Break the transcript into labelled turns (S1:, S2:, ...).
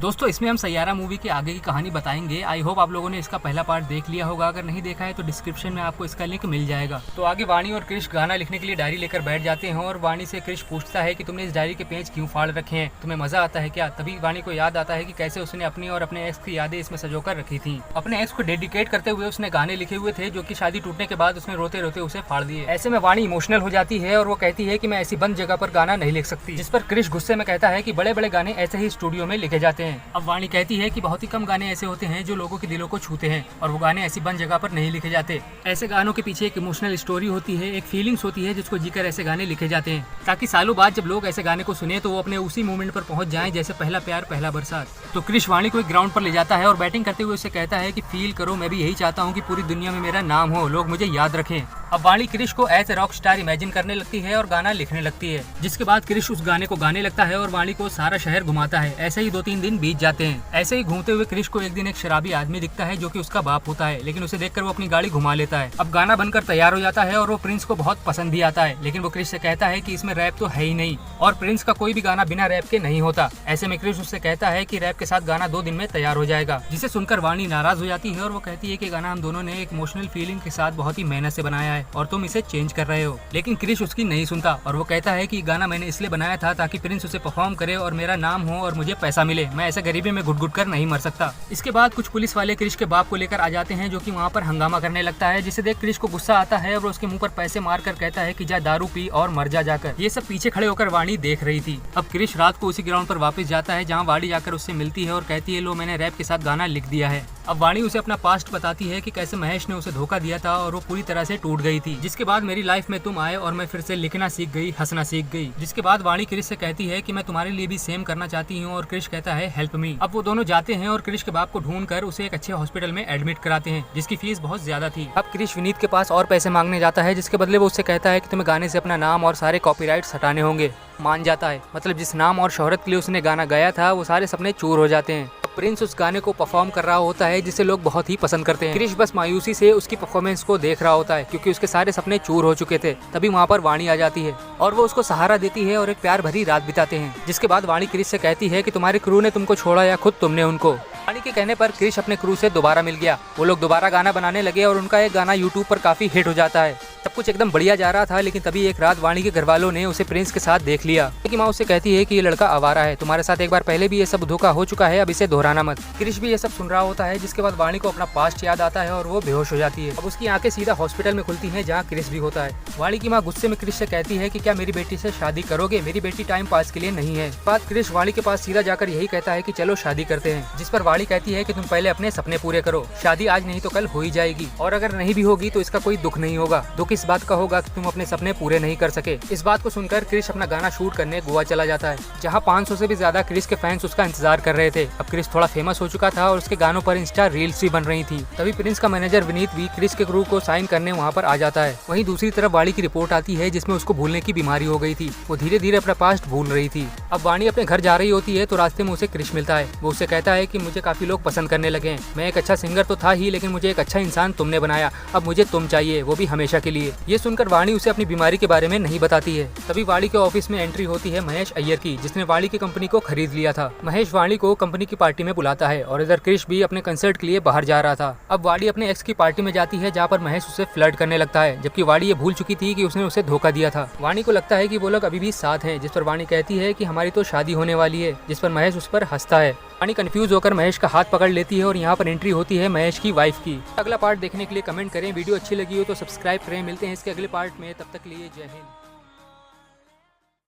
S1: दोस्तों इसमें हम सैयारा मूवी के आगे की कहानी बताएंगे। आई होप आप लोगों ने इसका पहला पार्ट देख लिया होगा, अगर नहीं देखा है तो डिस्क्रिप्शन में आपको इसका लिंक मिल जाएगा। तो आगे वाणी और क्रिश गाना लिखने के लिए डायरी लेकर बैठ जाते हैं और वाणी से क्रिश पूछता है कि तुमने इस डायरी के पेज क्यों फाड़ रखे हैं, तुम्हें मजा आता है क्या। तभी वाणी को याद आता है कि कैसे उसने अपनी और अपने एक्स की यादें इसमें सजोकर रखी थी। अपने एक्स को डेडिकेट करते हुए उसने गाने लिखे हुए थे जो कि शादी टूटने के बाद उसने रोते रोते उसे फाड़ दिए। ऐसे में वाणी इमोशनल हो जाती है और वो कहती है कि मैं ऐसी बंद जगह पर गाना नहीं लिख सकती, जिस पर क्रिश गुस्से में कहता है कि बड़े बड़े गाने ऐसे ही स्टूडियो में लिखे जाते हैं। अब वाणी कहती है कि बहुत ही कम गाने ऐसे होते हैं जो लोगों के दिलों को छूते हैं और वो गाने ऐसी बंद जगह पर नहीं लिखे जाते। ऐसे गानों के पीछे एक इमोशनल स्टोरी होती है, एक फीलिंग्स होती है जिसको जीकर ऐसे गाने लिखे जाते हैं, ताकि सालों बाद जब लोग ऐसे गाने को सुने तो वो अपने उसी मोमेंट पर पहुंच जाएं, जैसे पहला प्यार पहला बरसात। तो क्रिश वाणी को एक ग्राउंड पर ले जाता है और बैटिंग करते हुए उससे कहता है कि फील करो, मैं भी यही चाहता हूँ कि पूरी दुनिया में मेरा नाम हो, लोग मुझे याद रखें। अब वाणी क्रिश को as a rock star imagine करने लगती है और गाना लिखने लगती है, जिसके बाद क्रिश उस गाने को गाने लगता है और वाणी को सारा शहर घुमाता है। ऐसे ही 2-3 दिन बीत जाते हैं। ऐसे ही घूमते हुए क्रिश को एक दिन एक शराबी आदमी दिखता है जो कि उसका बाप होता है, लेकिन उसे देखकर वो अपनी गाड़ी घुमा लेता है। अब गाना बनकर तैयार हो जाता है और वो प्रिंस को बहुत पसंद भी आता है, लेकिन वो क्रिश से कहता है कि इसमें रैप तो है ही नहीं और प्रिंस का कोई भी गाना बिना रैप के नहीं होता। ऐसे में क्रिश उससे कहता है कि रैप के साथ गाना 2 दिन में तैयार हो जाएगा, जिसे सुनकर वाणी नाराज हो जाती है और वो कहती है कि गाना हम दोनों ने एक इमोशनल फीलिंग के साथ बहुत ही मेहनत से बनाया है और तुम इसे चेंज कर रहे हो। लेकिन क्रिश उसकी नहीं सुनता और वो कहता है कि गाना मैंने इसलिए बनाया था ताकि प्रिंस उसे परफॉर्म करे और मेरा नाम हो और मुझे पैसा मिले, मैं ऐसे गरीबी में घुट घुट कर नहीं मर सकता। इसके बाद कुछ पुलिस वाले क्रिश के बाप को लेकर आ जाते हैं जो कि वहाँ पर हंगामा करने लगता है, जिसे देख क्रिश को गुस्सा आता है और वो उसके मुंह पर पैसे मारकर कहता है कि जा दारू पी और मर जा जाकर। ये सब पीछे खड़े होकर वाणी देख रही थी। अब क्रिश रात को उसी ग्राउंड पर वापस जाता है जहाँ वाणी जाकर उससे मिलती है और कहती है लो मैंने रैप के साथ गाना लिख दिया है। अब वाणी उसे अपना पास्ट बताती है कि कैसे महेश ने उसे धोखा दिया था और वो पूरी तरह से टूट गई थी, जिसके बाद मेरी लाइफ में तुम आए और मैं फिर से लिखना सीख गई, हंसना सीख गई। जिसके बाद वाणी क्रिश से कहती है कि मैं तुम्हारे लिए भी सेम करना चाहती हूँ और क्रिश कहता है हेल्प मी। अब वो दोनों जाते हैं और क्रिश के बाप को ढूंढ कर उसे एक अच्छे हॉस्पिटल में एडमिट कराते हैं, जिसकी फीस बहुत ज्यादा थी। अब क्रिश विनीत के पास और पैसे मांगने जाता है, जिसके बदले वो उससे कहता है कि तुम्हें गाने से अपना नाम और सारे कॉपीराइट्स हटाने होंगे। मान जाता है, मतलब जिस नाम और शोहरत के लिए उसने गाना गाया था वो सारे सपने चूर हो जाते हैं। प्रिंस उस गाने को परफॉर्म कर रहा होता है जिसे लोग बहुत ही पसंद करते हैं। क्रिश बस मायूसी से उसकी परफॉर्मेंस को देख रहा होता है क्योंकि उसके सारे सपने चूर हो चुके थे। तभी वहाँ पर वाणी आ जाती है और वो उसको सहारा देती है और एक प्यार भरी रात बिताते हैं। जिसके बाद वाणी क्रिश से कहती है कि तुम्हारे क्रू ने तुमको छोड़ा या खुद तुमने उनको। वाणी के कहने पर क्रिश अपने क्रू से दोबारा मिल गया। वो लोग दोबारा गाना बनाने लगे और उनका एक गाना यूट्यूब पर काफी हिट हो जाता है। सब कुछ एकदम बढ़िया जा रहा था, लेकिन तभी एक रात वाणी के घर वालों ने उसे प्रिंस के साथ देख लिया। कि माँ उससे कहती है कि ये लड़का आवारा है, तुम्हारे साथ एक बार पहले भी ये सब धोखा हो चुका है, अब इसे दोहराना मत। क्रिश भी ये सब सुन रहा होता है, जिसके बाद वाणी को अपना पास्ट याद आता है और वो बेहोश हो जाती है। अब उसकी आंखें सीधा हॉस्पिटल में खुलती है जहाँ क्रिश भी होता है। वाणी की माँ गुस्से में क्रिश से कहती है कि क्या मेरी बेटी से शादी करोगे, मेरी बेटी टाइम पास के लिए नहीं है। बात क्रिश वाणी के पास सीधा जाकर यही कहता है कि चलो शादी करते हैं, जिस पर वाणी कहती है कि तुम पहले अपने सपने पूरे करो, शादी आज नहीं तो कल हो ही जाएगी और अगर नहीं भी होगी तो इसका कोई दुख नहीं होगा, दुख इस बात का होगा तुम अपने सपने पूरे नहीं कर सके। इस बात को सुनकर क्रिश अपना गाना शूट करने गोवा चला जाता है, जहां 500 से भी ज्यादा क्रिश के फैंस उसका इंतजार कर रहे थे। अब क्रिश थोड़ा फेमस हो चुका था और उसके गानों पर इंस्टा रील्स भी बन रही थी। तभी प्रिंस का मैनेजर विनीत भी क्रिश के क्रू को साइन करने वहां पर आ जाता है। वहीं दूसरी तरफ वाणी की रिपोर्ट आती है जिसमें उसको भूलने की बीमारी हो गई थी। वो धीरे धीरे अपना पास्ट भूल रही थी। अब वाणी अपने घर जा रही होती है तो रास्ते में उसे क्रिश मिलता है। वो उसे कहता है कि मुझे काफी लोग पसंद करने लगे हैं, मैं एक अच्छा सिंगर तो था ही, लेकिन मुझे एक अच्छा इंसान तुमने बनाया, अब मुझे तुम चाहिए, वो भी हमेशा के लिए। ये सुनकर वाणी उसे अपनी बीमारी के बारे में नहीं बताती है। तभी वाणी के ऑफिस में एंट्री होती है महेश अय्यर की, जिसने वाणी की कंपनी को खरीद लिया था। महेश वाणी को कंपनी की पार्टी में बुलाता है और इधर क्रिश भी अपने कंसर्ट के लिए बाहर जा रहा था। अब वाणी अपने एक्स की पार्टी में जाती है जहाँ पर महेश उसे फ्लर्ट करने लगता है, जबकि वाणी ये भूल चुकी थी कि उसने उसे धोखा दिया था। वाणी को लगता है कि वो लोग अभी भी साथ हैं, जिस पर वाणी कहती है कि हमारी तो शादी होने वाली है, जिस पर महेश उस पर हंसता है। वाणी कंफ्यूज होकर महेश का हाथ पकड़ लेती है और यहाँ पर एंट्री होती है महेश की वाइफ की। अगला पार्ट देखने के लिए कमेंट करें, वीडियो अच्छी लगी हो तो सब्सक्राइब करें। मिलते हैं इसके अगले पार्ट में, तब तक के लिए जय हिंद।